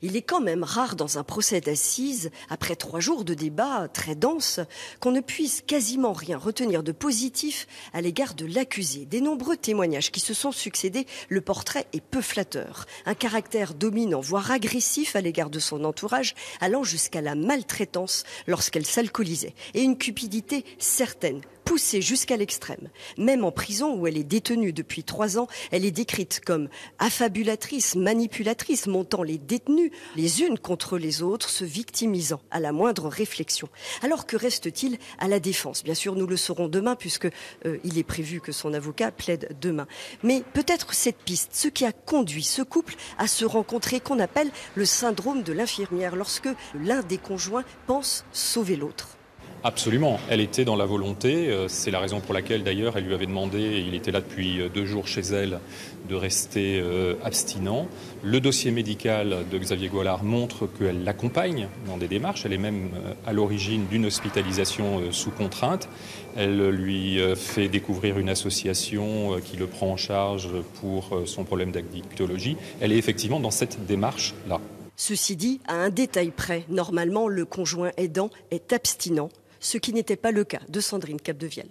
Il est quand même rare dans un procès d'assises, après 3 jours de débat très dense, qu'on ne puisse quasiment rien retenir de positif à l'égard de l'accusé. Des nombreux témoignages qui se sont succédés, le portrait est peu flatteur. Un caractère dominant, voire agressif à l'égard de son entourage, allant jusqu'à la maltraitance lorsqu'elle s'alcoolisait. Et une cupidité certaine, poussée jusqu'à l'extrême. Même en prison où elle est détenue depuis 3 ans, elle est décrite comme affabulatrice, manipulatrice, montant les détenus les unes contre les autres, se victimisant à la moindre réflexion. Alors que reste-t-il à la défense? Bien sûr, nous le saurons demain puisque il est prévu que son avocat plaide demain. Mais peut-être cette piste, ce qui a conduit ce couple à se rencontrer, qu'on appelle le syndrome de l'infirmière, lorsque l'un des conjoints pense sauver l'autre. Absolument, elle était dans la volonté, c'est la raison pour laquelle d'ailleurs elle lui avait demandé, et il était là depuis 2 jours chez elle, de rester abstinent. Le dossier médical de Xavier Goallard montre qu'elle l'accompagne dans des démarches, elle est même à l'origine d'une hospitalisation sous contrainte. Elle lui fait découvrir une association qui le prend en charge pour son problème d'addictologie. Elle est effectivement dans cette démarche-là. Ceci dit, à un détail près, normalement le conjoint aidant est abstinent, ce qui n'était pas le cas de Sandrine Capdevielle.